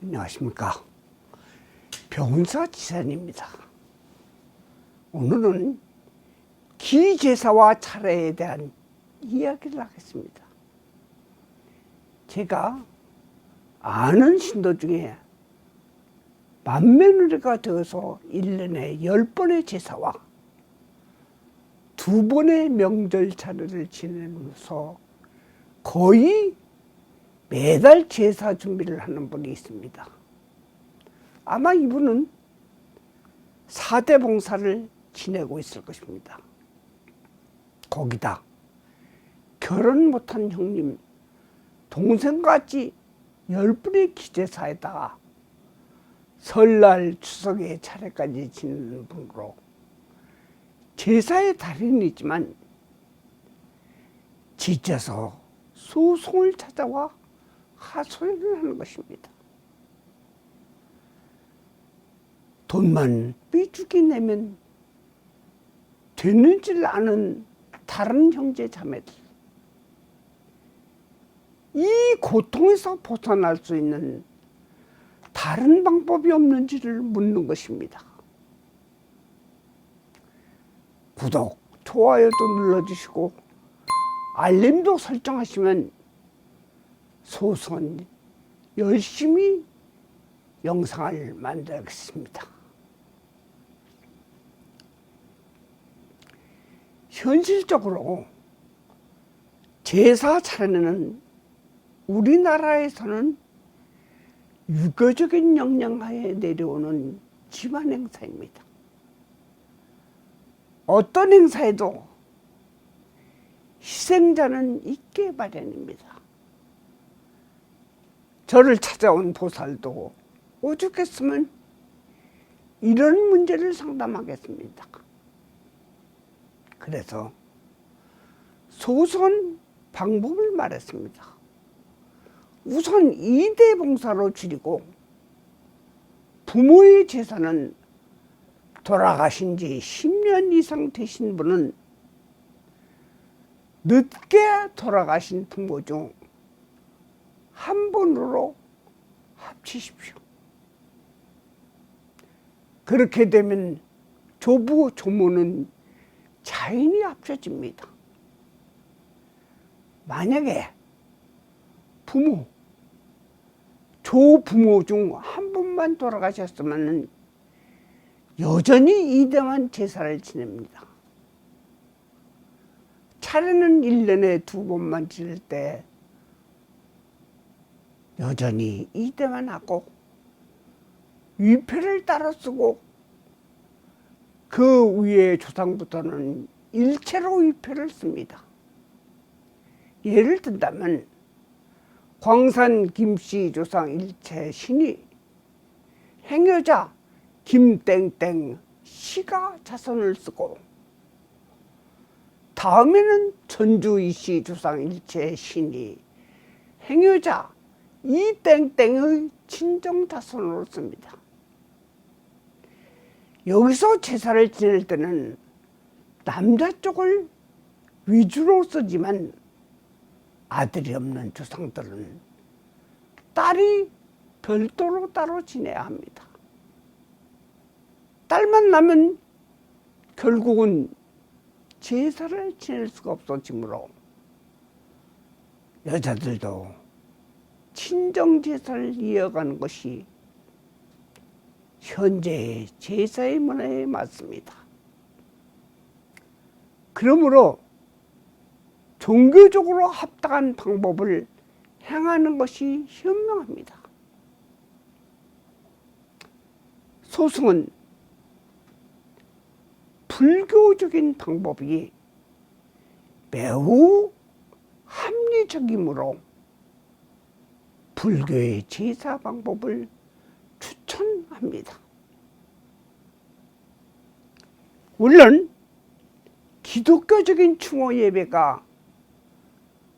안녕하십니까. 병사 지산입니다. 오늘은 기제사와 차례에 대한 이야기를 하겠습니다. 제가 아는 신도 중에 맏며느리가 되어서 1년에 10번의 제사와 2번의 명절 차례를 지내면서 거의 매달 제사 준비를 하는 분이 있습니다. 아마 이분은 4대 봉사를 지내고 있을 것입니다. 거기다 결혼 못한 형님, 동생같이 10분의 기제사에다가 설날 추석의 차례까지 지내는 분으로 제사의 달인이지만 지쳐서 소송을 찾아와 하소연을 하는 것입니다. 돈만 삐죽이 내면 되는 줄 아는 다른 형제 자매들, 이 고통에서 벗어날 수 있는 다른 방법이 없는지를 묻는 것입니다. 구독, 좋아요도 눌러주시고 알림도 설정하시면 소선 열심히 영상을 만들겠습니다. 현실적으로 제사 차례는 우리나라에서는 유교적인 영향하에 내려오는 집안 행사입니다. 어떤 행사에도 희생자는 있게 마련입니다. 저를 찾아온 보살도 오죽했으면 이런 문제를 상담하겠습니다. 그래서 소선 방법을 말했습니다. 우선 2대 봉사로 줄이고 부모의 제사는 돌아가신 지 10년 이상 되신 분은 늦게 돌아가신 부모 중 한 분으로 합치십시오. 그렇게 되면 조부, 조모는 자연히 합쳐집니다. 만약에 부모, 조부모 중 한 분만 돌아가셨으면 여전히 이대만 제사를 지냅니다. 차례는 1년에 2번만 지낼 때 여전히 이대만 하고 위패를 따라 쓰고 그 위에 조상부터는 일체로 위패를 씁니다. 예를 든다면 광산 김씨 조상 일체 신이 행여자 김땡땡 씨가 자손을 쓰고 다음에는 전주 이씨 조상 일체 신이 행여자 이 땡땡의 친정 자손으로 씁니다. 여기서 제사를 지낼 때는 남자 쪽을 위주로 쓰지만 아들이 없는 조상들은 딸이 별도로 따로 지내야 합니다. 딸만 나면 결국은 제사를 지낼 수가 없어지므로 여자들도 친정 제사를 이어가는 것이 현재의 제사의 문화에 맞습니다. 그러므로 종교적으로 합당한 방법을 행하는 것이 현명합니다. 소승은 불교적인 방법이 매우 합리적이므로 불교의 제사 방법을 추천합니다. 물론 기독교적인 추모 예배가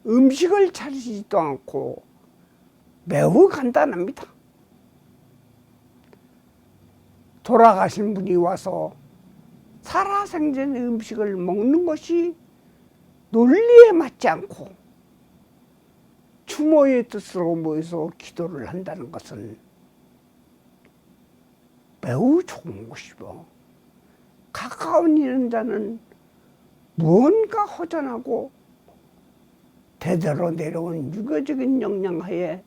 음식을 차리지도 않고 매우 간단합니다. 돌아가신 분이 와서 살아생전의 음식을 먹는 것이 논리에 맞지 않고 추모의 뜻으로 모여서 기도를 한다는 것은 매우 좋은 것이고, 가까운 이런 자는 무언가 허전하고 대대로 내려온 유교적인 영향하에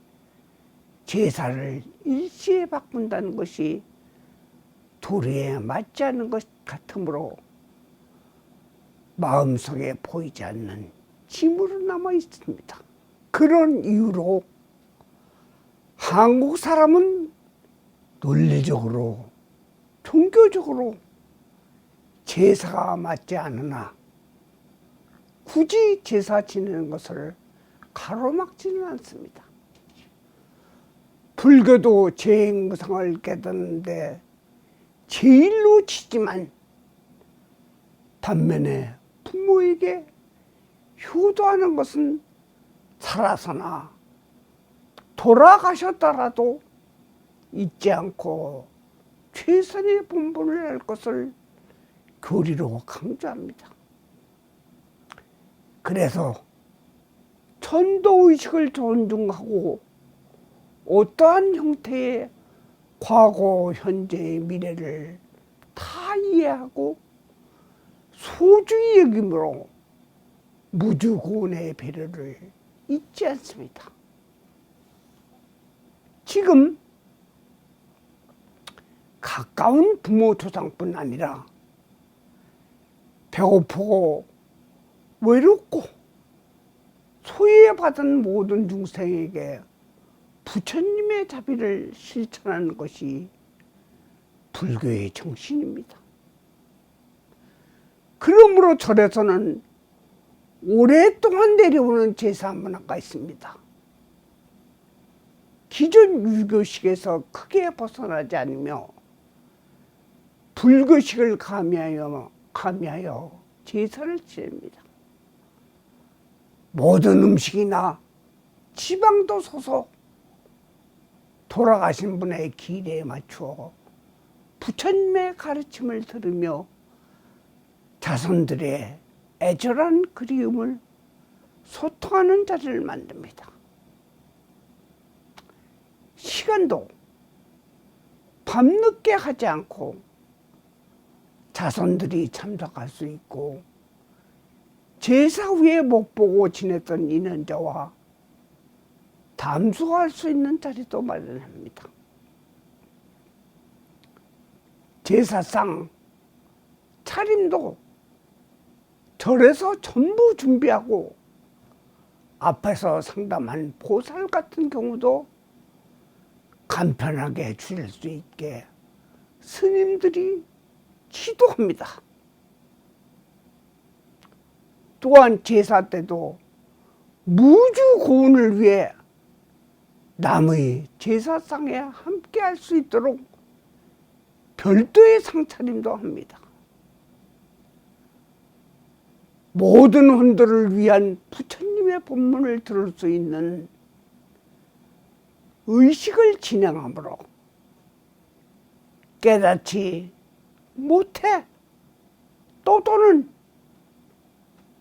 제사를 일시에 바꾼다는 것이 도리에 맞지 않는 것 같으므로 마음속에 보이지 않는 짐으로 남아 있습니다. 그런 이유로 한국 사람은 논리적으로 종교적으로 제사가 맞지 않으나 굳이 제사 지내는 것을 가로막지는 않습니다. 불교도 재행상을 깨닫는데 제일로 치지만 반면에 부모에게 효도하는 것은 살아서나 돌아가셨더라도 잊지 않고 최선의 본분을 할 것을 교리로 강조합니다. 그래서 천도의식을 존중하고 어떠한 형태의 과거, 현재의 미래를 다 이해하고 소중히 여김으로 무주고원의 배려를 잊지 않습니다. 지금 가까운 부모 조상뿐 아니라 배고프고 외롭고 소외받은 모든 중생에게 부처님의 자비를 실천하는 것이 불교의 정신입니다. 그러므로 절에서는 오랫동안 내려오는 제사 문화가 있습니다. 기존 유교식에서 크게 벗어나지 않으며 불교식을 가미하여 제사를 지냅니다. 모든 음식이나 지방도 소소 돌아가신 분의 길에 맞추어 부처님의 가르침을 들으며 자손들의 애절한 그리움을 소통하는 자리를 만듭니다. 시간도 밤늦게 하지 않고 자손들이 참석할 수 있고 제사 후에 못 보고 지냈던 인연자와 담소할 수 있는 자리도 마련합니다. 제사상 차림도 절에서 전부 준비하고 앞에서 상담한 보살 같은 경우도 간편하게 해줄 수 있게 스님들이 지도합니다. 또한 제사 때도 무주 고운을 위해 남의 제사상에 함께 할 수 있도록 별도의 상차림도 합니다. 모든 혼도를 위한 부처님의 법문을 들을 수 있는 의식을 진행하므로 깨닫지 못해 떠도는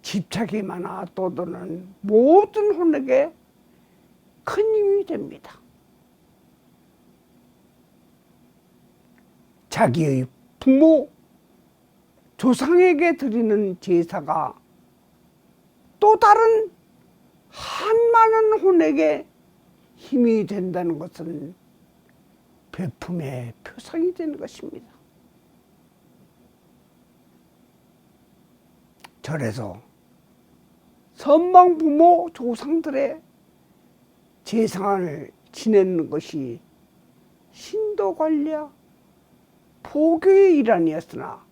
집착이 많아 떠도는 모든 혼에게 큰 힘이 됩니다. 자기의 부모, 조상에게 드리는 제사가 또 다른 한많은 혼에게 힘이 된다는 것은 베품의 표상이 되는 것입니다. 절에서 선망 부모 조상들의 제상을 지내는 것이 신도관리와 포교의 일환이었으나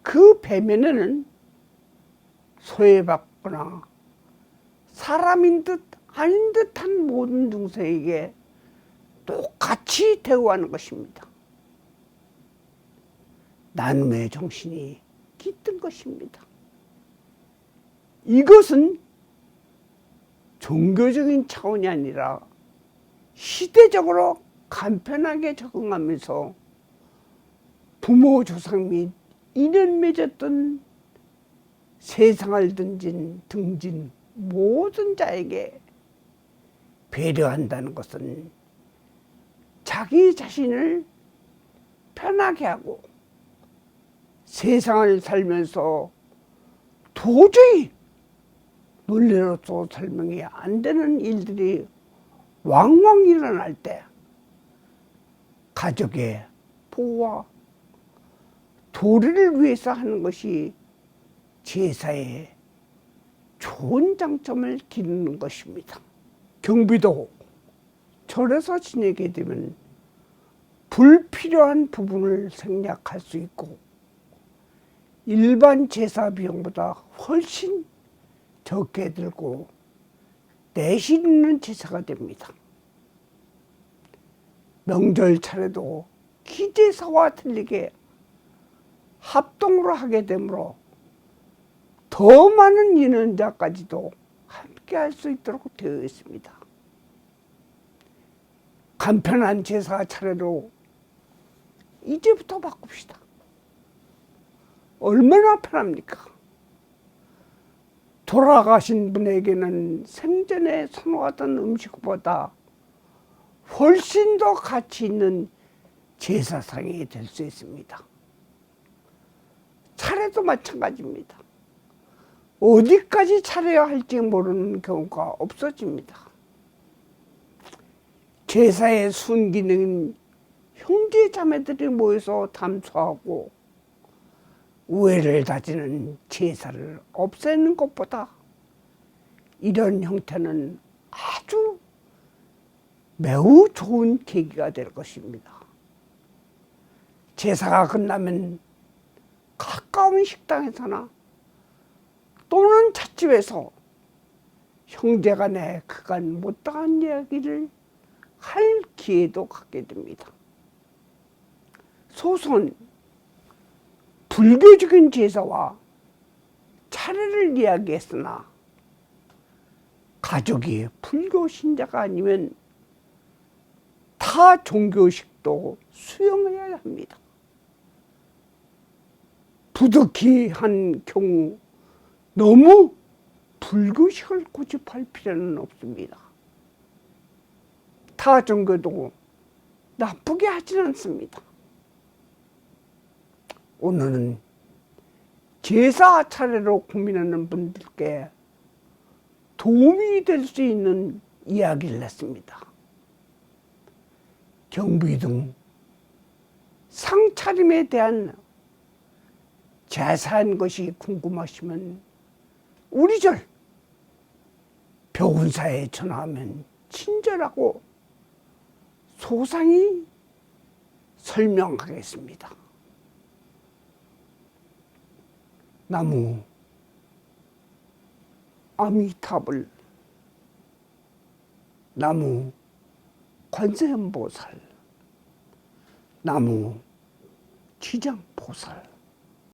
그 배면에는 소외받거나 사람인 듯 아닌 듯한 모든 중생에게 똑같이 대우하는 것입니다. 나눔의 정신이 깃든 것입니다. 이것은 종교적인 차원이 아니라 시대적으로 간편하게 적응하면서 부모 조상 및 인연 맺었던 세상을 등진 모든 자에게 배려한다는 것은 자기 자신을 편하게 하고 세상을 살면서 도저히 논리로서 설명이 안 되는 일들이 왕왕 일어날 때 가족의 보호와 도리를 위해서 하는 것이 제사의 좋은 장점을 기르는 것입니다. 경비도 절에서 지내게 되면 불필요한 부분을 생략할 수 있고 일반 제사 비용보다 훨씬 적게 들고 내실 있는 제사가 됩니다. 명절 차례도 기제사와 틀리게 합동으로 하게 되므로 더 많은 인원자까지도 함께 할 수 있도록 되어 있습니다. 간편한 제사 차례로 이제부터 바꿉시다. 얼마나 편합니까? 돌아가신 분에게는 생전에 선호하던 음식보다 훨씬 더 가치 있는 제사상이 될 수 있습니다. 차례도 마찬가지입니다. 어디까지 차려야 할지 모르는 경우가 없어집니다. 제사의 순기능은 형제 자매들이 모여서 담소하고 우애를 다지는 제사를 없애는 것보다 이런 형태는 아주 매우 좋은 계기가 될 것입니다. 제사가 끝나면 가까운 식당에서나 또는 찻집에서 형제간에 그간 못다한 이야기를 할 기회도 갖게 됩니다. 소선 불교적인 제사와 차례를 이야기했으나 가족이 불교 신자가 아니면 타 종교식도 수용해야 합니다. 부득이 한 경우 너무 불교식을 고집할 필요는 없습니다. 타 종교도 나쁘게 하지는 않습니다. 오늘은 제사 차례로 고민하는 분들께 도움이 될 수 있는 이야기를 했습니다. 경비 등 상차림에 대한 자세한 것이 궁금하시면 우리 절 벽운사에 전화하면 친절하고 소상히 설명하겠습니다. 나무 아미타불, 나무 관세음보살, 나무 지장보살,